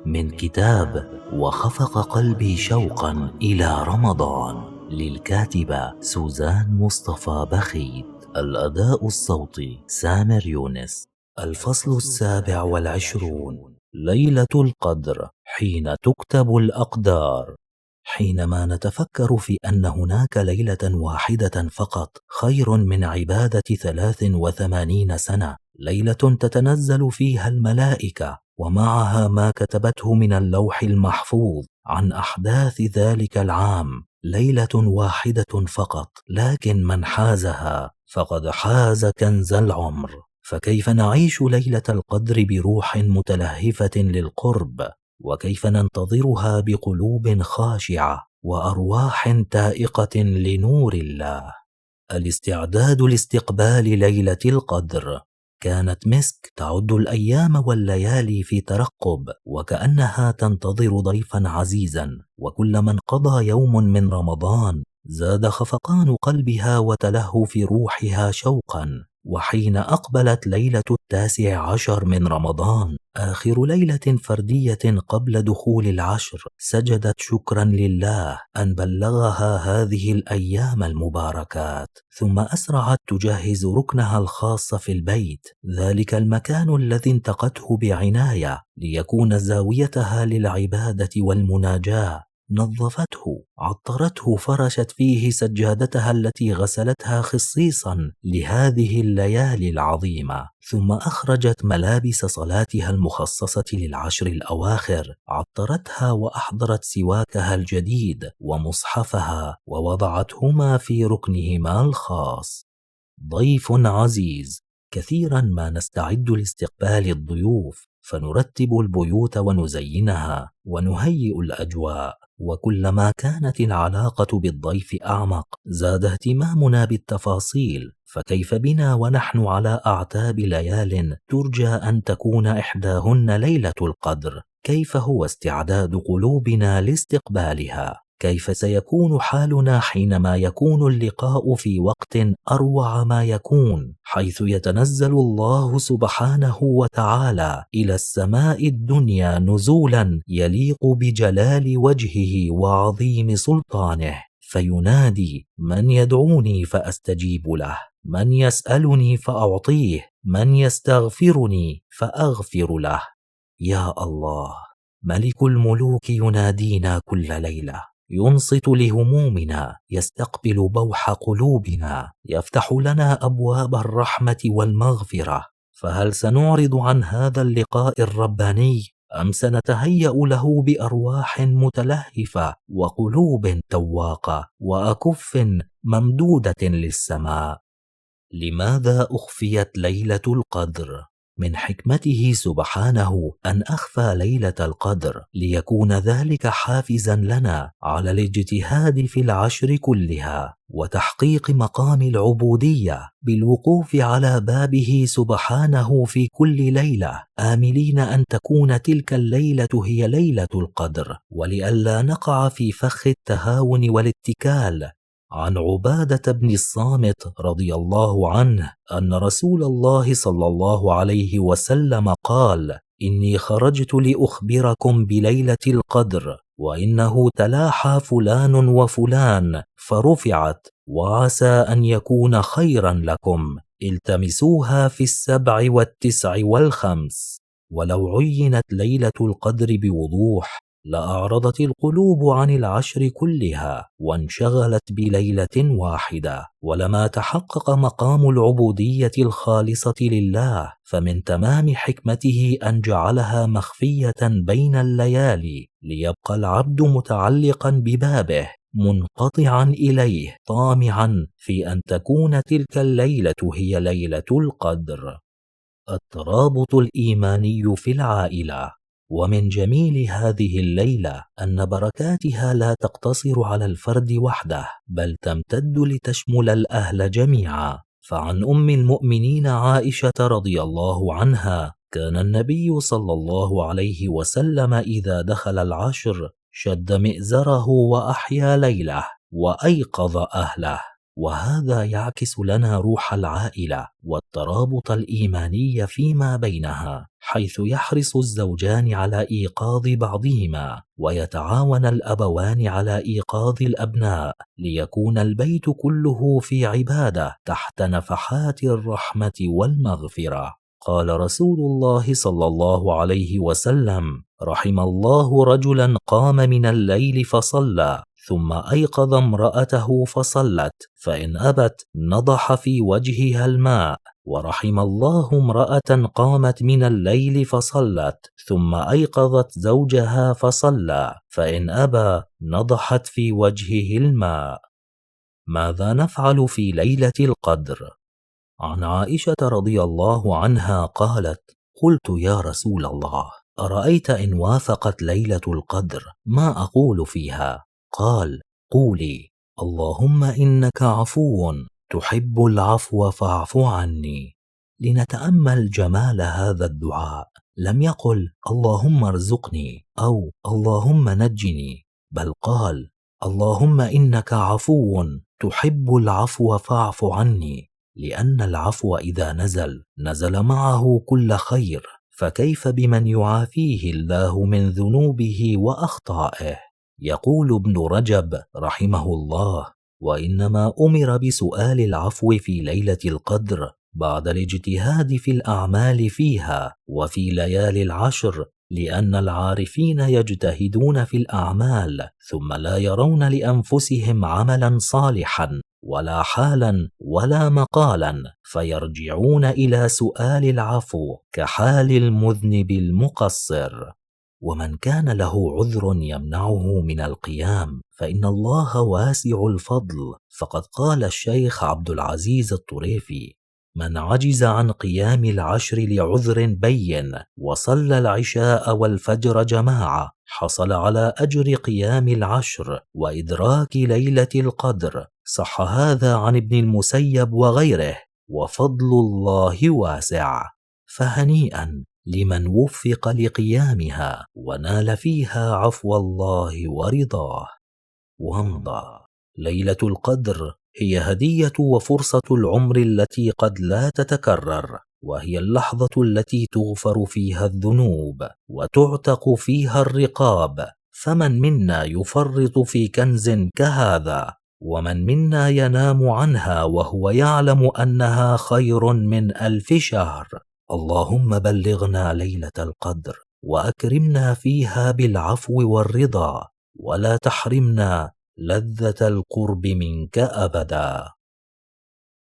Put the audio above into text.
من كتاب وخفق قلبي شوقا إلى رمضان للكاتبة سوزان مصطفى بخيت. الأداء الصوتي سامر يونس. الفصل 27. ليلة القدر حين تكتب الأقدار. حينما نتفكر في أن هناك ليلة واحدة فقط خير من عبادة 83 سنة، ليلة تتنزل فيها الملائكة ومعها ما كتبته من اللوح المحفوظ عن أحداث ذلك العام، ليلة واحدة فقط، لكن من حازها فقد حاز كنز العمر. فكيف نعيش ليلة القدر بروح متلهفة للقرب؟ وكيف ننتظرها بقلوب خاشعة وأرواح تائقة لنور الله؟ الاستعداد لاستقبال ليلة القدر. كانت مسك تعد الأيام والليالي في ترقب، وكأنها تنتظر ضيفا عزيزا، وكلما انقضى يوم من رمضان زاد خفقان قلبها وتلهف روحها شوقا. وحين أقبلت ليلة 19 من رمضان، آخر ليلة فردية قبل دخول العشر، سجدت شكرا لله أن بلغها هذه الأيام المباركات، ثم أسرعت تجهز ركنها الخاص في البيت، ذلك المكان الذي انتقته بعناية ليكون زاويتها للعبادة والمناجاة. نظفته، عطرته، فرشت فيه سجادتها التي غسلتها خصيصا لهذه الليالي العظيمة، ثم أخرجت ملابس صلاتها المخصصة للعشر الأواخر، عطرتها وأحضرت سواكها الجديد ومصحفها ووضعتهما في ركنهما الخاص. ضيف عزيز. كثيرا ما نستعد لاستقبال الضيوف، فنرتب البيوت ونزينها ونهيئ الأجواء، وكلما كانت العلاقة بالضيف أعمق زاد اهتمامنا بالتفاصيل. فكيف بنا ونحن على أعتاب ليال ترجى أن تكون إحداهن ليلة القدر؟ كيف هو استعداد قلوبنا لاستقبالها؟ كيف سيكون حالنا حينما يكون اللقاء في وقت أروع ما يكون، حيث يتنزل الله سبحانه وتعالى إلى السماء الدنيا نزولا يليق بجلال وجهه وعظيم سلطانه، فينادي: من يدعوني فأستجيب له، من يسألني فأعطيه، من يستغفرني فأغفر له. يا الله، ملك الملوك ينادينا كل ليلة، ينصت لهمومنا، يستقبل بوح قلوبنا، يفتح لنا أبواب الرحمة والمغفرة. فهل سنعرض عن هذا اللقاء الرباني، أم سنتهيأ له بأرواح متلهفة وقلوب تواقة وأكف ممدودة للسماء؟ لماذا أخفيت ليلة القدر؟ من حكمته سبحانه أن أخفى ليلة القدر ليكون ذلك حافزا لنا على الاجتهاد في العشر كلها، وتحقيق مقام العبودية بالوقوف على بابه سبحانه في كل ليلة، آملين أن تكون تلك الليلة هي ليلة القدر، ولئلا نقع في فخ التهاون والاتكال. عن عبادة بن الصامت رضي الله عنه أن رسول الله صلى الله عليه وسلم قال: إني خرجت لأخبركم بليلة القدر، وإنه تلاحى فلان وفلان فرفعت، وعسى أن يكون خيرا لكم، التمسوها في 7 و9 و5. ولو عينت ليلة القدر بوضوح لأعرضت القلوب عن العشر كلها وانشغلت بليلة واحدة، ولما تحقق مقام العبودية الخالصة لله. فمن تمام حكمته أن جعلها مخفية بين الليالي، ليبقى العبد متعلقا ببابه منقطعا إليه، طامعا في أن تكون تلك الليلة هي ليلة القدر. الترابط الإيماني في العائلة. ومن جميل هذه الليلة أن بركاتها لا تقتصر على الفرد وحده، بل تمتد لتشمل الأهل جميعا. فعن أم المؤمنين عائشة رضي الله عنها: كان النبي صلى الله عليه وسلم إذا دخل العشر شد مئزره وأحيا ليله وأيقظ أهله، وهذا يعكس لنا روح العائلة والترابط الإيماني فيما بينها، حيث يحرص الزوجان على إيقاظ بعضهما، ويتعاون الأبوان على إيقاظ الأبناء، ليكون البيت كله في عبادة تحت نفحات الرحمة والمغفرة. قال رسول الله صلى الله عليه وسلم: رحم الله رجلا قام من الليل فصلى ثم أيقظ امرأته فصلت، فإن أبت نضح في وجهها الماء. ورحم الله امرأة قامت من الليل فصلت ثم أيقظت زوجها فصلى، فإن أبى نضحت في وجهه الماء. ماذا نفعل في ليلة القدر؟ عن عائشة رضي الله عنها قالت: قلت يا رسول الله، أرأيت إن وافقت ليلة القدر ما أقول فيها؟ قال: قولي: اللهم إنك عفو تحب العفو فاعف عني. لنتأمل جمال هذا الدعاء، لم يقل اللهم ارزقني أو اللهم نجني، بل قال: اللهم إنك عفو تحب العفو فاعف عني، لأن العفو إذا نزل معه كل خير، فكيف بمن يعافيه الله من ذنوبه وأخطائه؟ يقول ابن رجب رحمه الله: وإنما أمر بسؤال العفو في ليلة القدر بعد الاجتهاد في الأعمال فيها وفي ليالي العشر، لأن العارفين يجتهدون في الأعمال ثم لا يرون لأنفسهم عملا صالحا ولا حالا ولا مقالا، فيرجعون إلى سؤال العفو كحال المذنب المقصر. ومن كان له عذر يمنعه من القيام فإن الله واسع الفضل، فقد قال الشيخ عبد العزيز الطريفي: من عجز عن قيام العشر لعذر بين وصلى العشاء والفجر جماعة حصل على أجر قيام العشر وإدراك ليلة القدر. صح هذا عن ابن المسيب وغيره، وفضل الله واسع. فهنيئا لمن وفق لقيامها ونال فيها عفو الله ورضاه. وامضى. ليلة القدر هي هدية وفرصة العمر التي قد لا تتكرر، وهي اللحظة التي تغفر فيها الذنوب وتعتق فيها الرقاب، فمن منا يفرط في كنز كهذا؟ ومن منا ينام عنها وهو يعلم أنها خير من 1000 شهر؟ اللهم بلغنا ليلة القدر وأكرمنا فيها بالعفو والرضا، ولا تحرمنا لذة القرب منك أبدا.